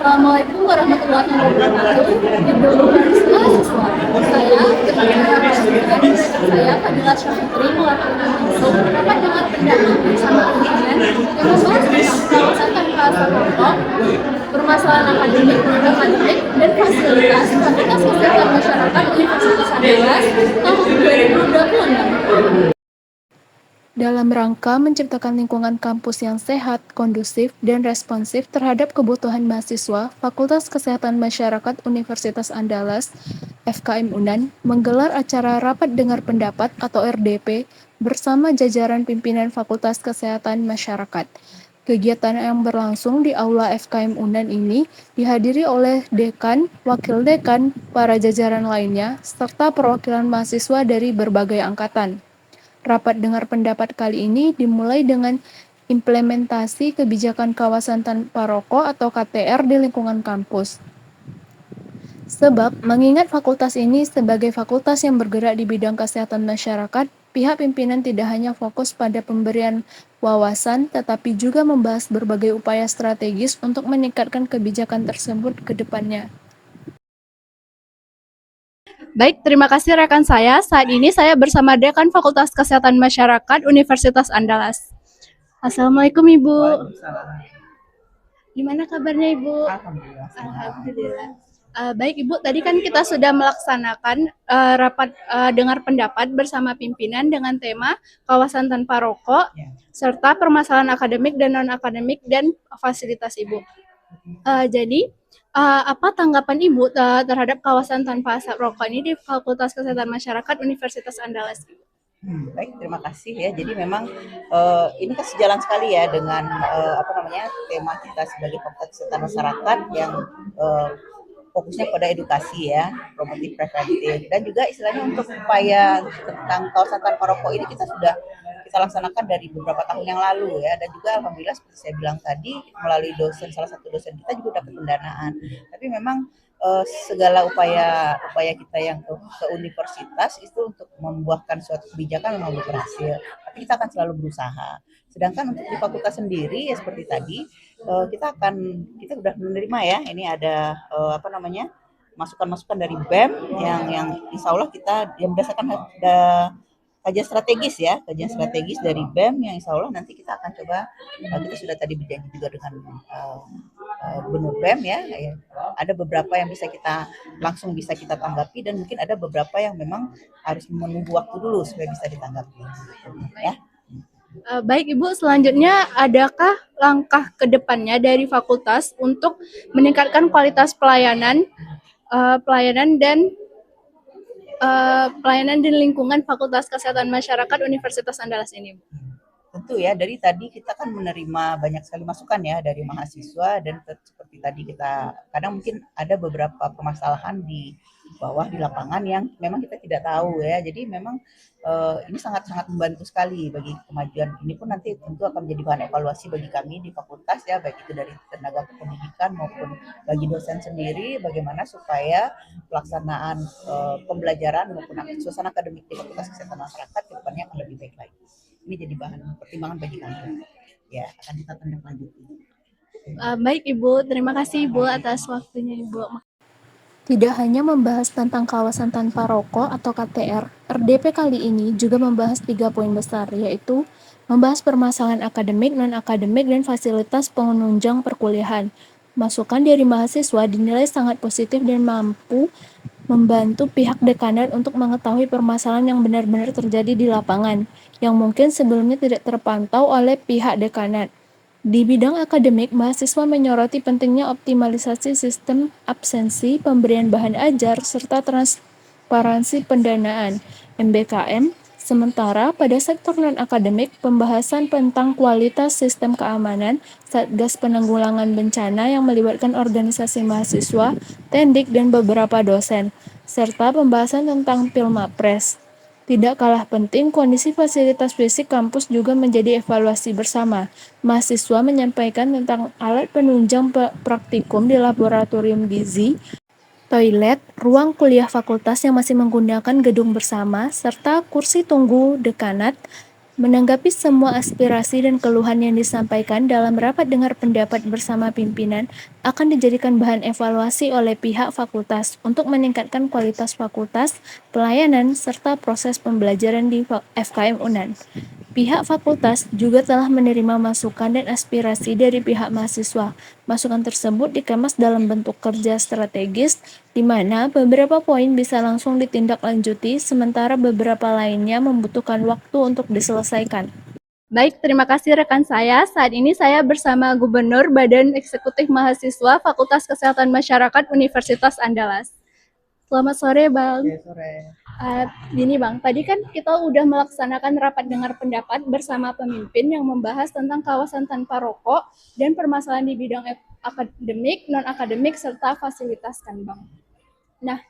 Assalamualaikum warahmatullahi wabarakatuh. Ibu mahasiswa, saya saya Fadila Syafitri melakukan langsung rapat dengan pendapat bersama pimpinan yang membahas tentang kawasan tanpa asap rokok, permasalahan akademik, dan fasilitas Fakultas Kesehatan Masyarakat Universitas Andalas tahun 2026. Dalam rangka menciptakan lingkungan kampus yang sehat, kondusif, dan responsif terhadap kebutuhan mahasiswa, Fakultas Kesehatan Masyarakat Universitas Andalas, FKM UNAN, menggelar acara Rapat Dengar Pendapat atau RDP bersama jajaran pimpinan Fakultas Kesehatan Masyarakat. Kegiatan yang berlangsung di Aula FKM UNAN ini dihadiri oleh dekan, wakil dekan, para jajaran lainnya, serta perwakilan mahasiswa dari berbagai angkatan. Rapat dengar pendapat kali ini dimulai dengan implementasi kebijakan kawasan tanpa rokok atau KTR di lingkungan kampus. Sebab, mengingat fakultas ini sebagai fakultas yang bergerak di bidang kesehatan masyarakat, pihak pimpinan tidak hanya fokus pada pemberian wawasan, tetapi juga membahas berbagai upaya strategis untuk meningkatkan kebijakan tersebut ke depannya. Baik, terima kasih rekan saya. Saat ini saya bersama Dekan Fakultas Kesehatan Masyarakat Universitas Andalas. Assalamualaikum Ibu. Gimana kabarnya Ibu? Alhamdulillah. Alhamdulillah. Baik Ibu, tadi kan kita sudah melaksanakan rapat dengar pendapat bersama pimpinan dengan tema kawasan tanpa rokok, serta permasalahan akademik dan non-akademik dan fasilitas Ibu. Jadi, apa tanggapan Ibu terhadap kawasan tanpa asap rokok ini di Fakultas Kesehatan Masyarakat Universitas Andalas? Baik, terima kasih ya. Jadi memang ini kan sejalan sekali ya dengan tema kita sebagai Fakultas Kesehatan Masyarakat yang fokusnya pada edukasi ya, promotif preventif, dan juga istilahnya untuk upaya tentang kawasan tanpa rokok ini kita laksanakan dari beberapa tahun yang lalu ya, dan juga alhamdulillah seperti saya bilang tadi melalui salah satu dosen kita juga dapat pendanaan. Tapi memang segala upaya kita yang ke universitas itu untuk membuahkan suatu kebijakan memang belum berhasil, tapi kita akan selalu berusaha. Sedangkan untuk di fakultas sendiri ya seperti tadi kita sudah menerima ya, ini ada masukan-masukan dari BEM yang insya Allah kita yang berdasarkan kajian strategis dari BEM yang insya Allah nanti kita akan coba, kita sudah tadi berjanji juga dengan Gubernur BEM ya, ada beberapa yang bisa kita tanggapi dan mungkin ada beberapa yang memang harus menunggu waktu dulu supaya bisa ditanggapi ya. Baik Ibu, selanjutnya adakah langkah ke depannya dari fakultas untuk meningkatkan kualitas pelayanan dan lingkungan Fakultas Kesehatan Masyarakat Universitas Andalas ini, Bu? Tentu ya, dari tadi kita kan menerima banyak sekali masukan ya dari mahasiswa, dan seperti tadi kita kadang mungkin ada beberapa permasalahan di bawah di lapangan yang memang kita tidak tahu ya. Jadi memang ini sangat-sangat membantu sekali bagi kemajuan. Ini pun nanti tentu akan menjadi bahan evaluasi bagi kami di fakultas ya, baik itu dari tenaga kependidikan maupun bagi dosen sendiri, bagaimana supaya pelaksanaan pembelajaran maupun suasana akademik di Fakultas Kesehatan Masyarakat ke depannya akan lebih baik lagi. Ini jadi bahan pertimbangan bagi kami. Ya, akan kita tindak lanjuti. Baik Ibu, terima kasih Ibu atas waktunya Ibu. Tidak hanya membahas tentang kawasan tanpa rokok atau KTR, RDP kali ini juga membahas 3 poin besar, yaitu membahas permasalahan akademik, non-akademik, dan fasilitas penunjang perkuliahan. Masukan dari mahasiswa dinilai sangat positif dan mampu membantu pihak dekanat untuk mengetahui permasalahan yang benar-benar terjadi di lapangan, yang mungkin sebelumnya tidak terpantau oleh pihak dekanat. Di bidang akademik, mahasiswa menyoroti pentingnya optimalisasi sistem absensi, pemberian bahan ajar, serta transparansi pendanaan (MBKM). Sementara pada sektor non-akademik, pembahasan tentang kualitas sistem keamanan, Satgas Penanggulangan Bencana yang melibatkan organisasi mahasiswa, Tendik, dan beberapa dosen, serta pembahasan tentang Pilmapres. Tidak kalah penting, kondisi fasilitas fisik kampus juga menjadi evaluasi bersama. Mahasiswa menyampaikan tentang alat penunjang praktikum di laboratorium gizi, toilet, ruang kuliah fakultas yang masih menggunakan gedung bersama, serta kursi tunggu dekanat Menanggapi semua aspirasi dan keluhan yang disampaikan dalam rapat dengar pendapat bersama pimpinan akan dijadikan bahan evaluasi oleh pihak fakultas untuk meningkatkan kualitas fakultas, pelayanan, serta proses pembelajaran di FKM UNAN. Pihak fakultas juga telah menerima masukan dan aspirasi dari pihak mahasiswa. Masukan tersebut dikemas dalam bentuk kerja strategis, di mana beberapa poin bisa langsung ditindaklanjuti, sementara beberapa lainnya membutuhkan waktu untuk diselesaikan. Baik, terima kasih rekan saya. Saat ini saya bersama Gubernur Badan Eksekutif Mahasiswa Fakultas Kesehatan Masyarakat Universitas Andalas. Selamat sore, Bang. Sore. Gini Bang, tadi kan kita udah melaksanakan rapat dengar pendapat bersama pemimpin yang membahas tentang kawasan tanpa rokok dan permasalahan di bidang akademik, non-akademik, serta fasilitas kan Bang. Nah,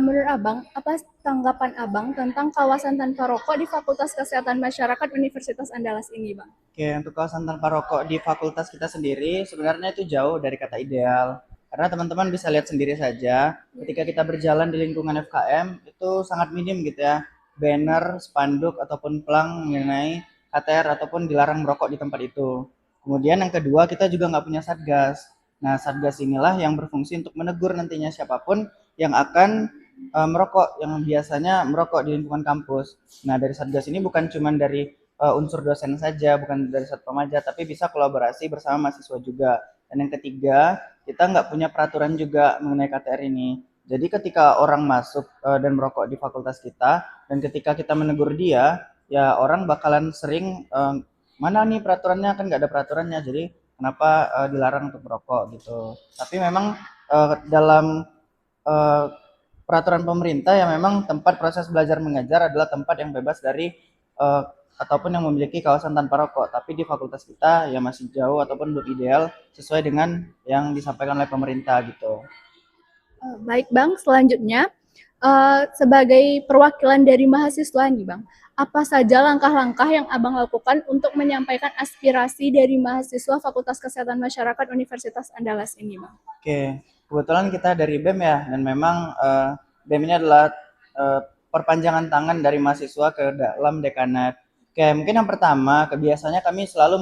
menurut Abang, apa tanggapan Abang tentang kawasan tanpa rokok di Fakultas Kesehatan Masyarakat Universitas Andalas ini Bang? Oke, untuk kawasan tanpa rokok di fakultas kita sendiri sebenarnya itu jauh dari kata ideal. Karena teman-teman bisa lihat sendiri saja, ketika kita berjalan di lingkungan FKM itu sangat minim gitu ya, banner, spanduk ataupun pelang mengenai KTR ataupun dilarang merokok di tempat itu. Kemudian yang kedua, kita juga nggak punya satgas. Nah, satgas inilah yang berfungsi untuk menegur nantinya siapapun yang akan merokok, yang biasanya merokok di lingkungan kampus. Nah, dari satgas ini bukan cuma dari unsur dosen saja, bukan dari satpam aja, tapi bisa kolaborasi bersama mahasiswa juga. Dan yang ketiga, kita nggak punya peraturan juga mengenai KTR ini. Jadi ketika orang masuk dan merokok di fakultas kita, dan ketika kita menegur dia, ya orang bakalan sering mana nih peraturannya, kan nggak ada peraturannya, jadi kenapa dilarang untuk merokok gitu. Tapi memang dalam peraturan pemerintah ya memang tempat proses belajar mengajar adalah tempat yang bebas dari ataupun yang memiliki kawasan tanpa rokok, tapi di fakultas kita ya masih jauh ataupun belum ideal sesuai dengan yang disampaikan oleh pemerintah gitu. Baik Bang, selanjutnya sebagai perwakilan dari mahasiswa nih Bang, apa saja langkah-langkah yang Abang lakukan untuk menyampaikan aspirasi dari mahasiswa Fakultas Kesehatan Masyarakat Universitas Andalas ini Bang? Oke, kebetulan kita dari BEM ya, dan memang BEM ini adalah perpanjangan tangan dari mahasiswa ke dalam dekanat. Oke, mungkin yang pertama, kebiasaannya kami selalu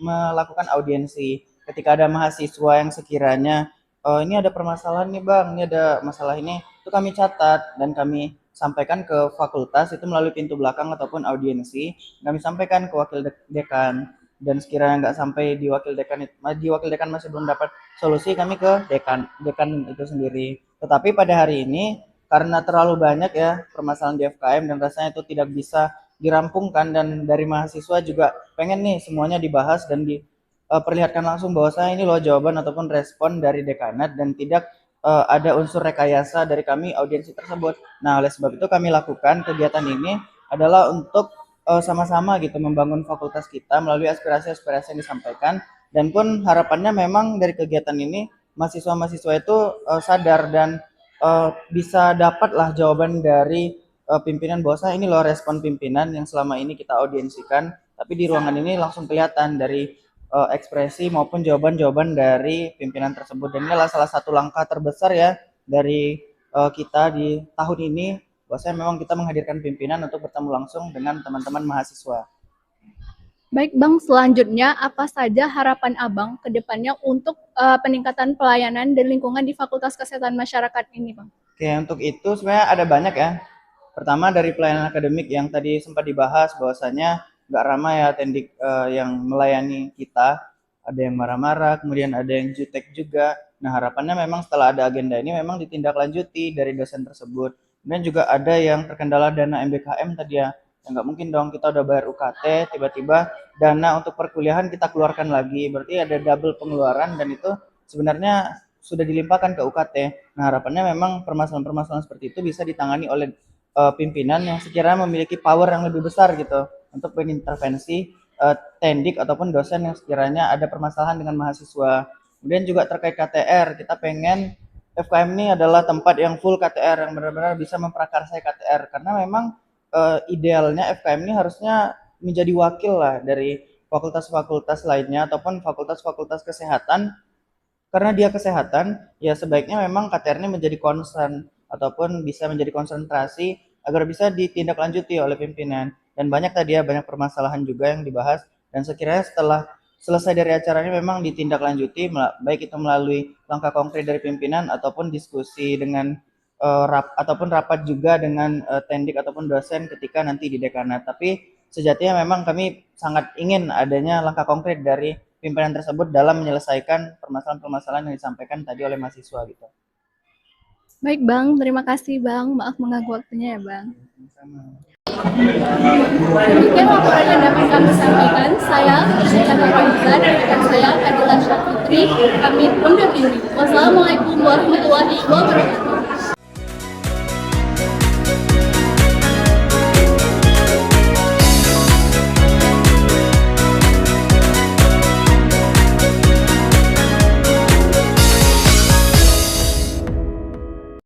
melakukan audiensi ketika ada mahasiswa yang sekiranya ini ada permasalahan nih Bang, ini ada masalah ini, itu kami catat dan kami sampaikan ke fakultas itu melalui pintu belakang ataupun audiensi, kami sampaikan ke wakil dekan, dan sekiranya nggak sampai di wakil dekan masih belum dapat solusi, kami ke dekan itu sendiri. Tetapi pada hari ini karena terlalu banyak ya permasalahan di FKM dan rasanya itu tidak bisa dirampungkan, dan dari mahasiswa juga pengen nih semuanya dibahas dan diperlihatkan langsung bahwa saya ini loh jawaban ataupun respon dari dekanat, dan tidak ada unsur rekayasa dari kami audiensi tersebut. Nah, oleh sebab itu kami lakukan kegiatan ini adalah untuk sama-sama gitu membangun fakultas kita melalui aspirasi-aspirasi yang disampaikan, dan pun harapannya memang dari kegiatan ini mahasiswa-mahasiswa itu sadar dan bisa dapatlah jawaban dari pimpinan bahwa ini loh respon pimpinan yang selama ini kita audiensikan, tapi di ruangan ini langsung kelihatan dari ekspresi maupun jawaban-jawaban dari pimpinan tersebut. Dan ini adalah salah satu langkah terbesar ya dari kita di tahun ini, bahwasanya memang kita menghadirkan pimpinan untuk bertemu langsung dengan teman-teman mahasiswa. Baik Bang, selanjutnya apa saja harapan Abang ke depannya untuk peningkatan pelayanan dan lingkungan di Fakultas Kesehatan Masyarakat ini Bang? Oke, untuk itu sebenarnya ada banyak ya. Pertama dari pelayanan akademik yang tadi sempat dibahas, bahwasanya nggak ramah ya tendik yang melayani kita, ada yang marah-marah, kemudian ada yang jutek juga. Nah, harapannya memang setelah ada agenda ini memang ditindaklanjuti dari dosen tersebut. Kemudian juga ada yang terkendala dana MBKM tadi ya. Ya nggak mungkin dong kita udah bayar UKT, tiba-tiba dana untuk perkuliahan kita keluarkan lagi. Berarti ada double pengeluaran, dan itu sebenarnya sudah dilimpahkan ke UKT. Nah, harapannya memang permasalahan-permasalahan seperti itu bisa ditangani oleh pimpinan yang sekiranya memiliki power yang lebih besar gitu untuk mengintervensi tendik ataupun dosen yang sekiranya ada permasalahan dengan mahasiswa. Kemudian juga terkait KTR, kita pengen FKM ini adalah tempat yang full KTR, yang benar-benar bisa memprakarsai KTR, karena memang idealnya FKM ini harusnya menjadi wakil lah dari fakultas-fakultas lainnya ataupun fakultas-fakultas kesehatan. Karena dia kesehatan, ya sebaiknya memang KTR ini menjadi concern ataupun bisa menjadi konsentrasi agar bisa ditindaklanjuti oleh pimpinan. dan banyak tadi ya, banyak permasalahan juga yang dibahas, dan sekiranya setelah selesai dari acara ini memang ditindaklanjuti, baik itu melalui langkah konkret dari pimpinan ataupun diskusi dengan ataupun rapat juga dengan tendik ataupun dosen ketika nanti di dekanat. Tapi sejatinya memang kami sangat ingin adanya langkah konkret dari pimpinan tersebut dalam menyelesaikan permasalahan-permasalahan yang disampaikan tadi oleh mahasiswa gitu. Baik Bang, terima kasih Bang. Maaf mengganggu waktunya ya Bang. Sama. Demikian laporan yang dapat kami sampaikan. Saya Jessica Nurhaliza dan rekan saya Fadila Syafitri. Kami undur diri. Wassalamualaikum warahmatullahi wabarakatuh.